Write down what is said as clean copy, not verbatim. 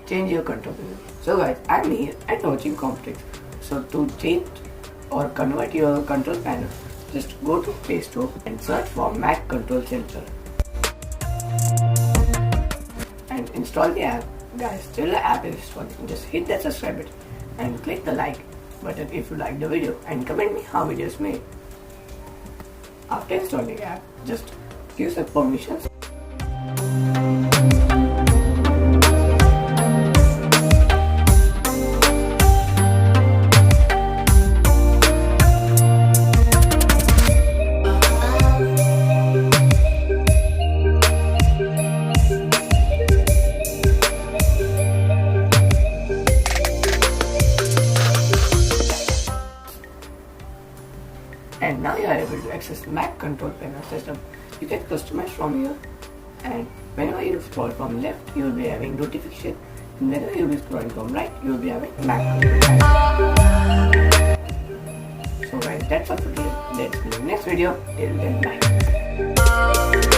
change your control panel. So guys, I'm here and watching complex. So to change or convert your control panel, just go to Play Store and search for Mac Control Center and install the app. Guys, till the app is installed, just hit that subscribe button and click the like button if you like the video and comment me how video is made. After installing the app, just give some permissions. And now you are able to access Mac control panel system. You can customize from here, and whenever you scroll from left, you will be having notification, and whenever you will be scrolling from right, you will be having Mac control panel. So guys, that's all for today. Let's see you in the next video. Till then, bye.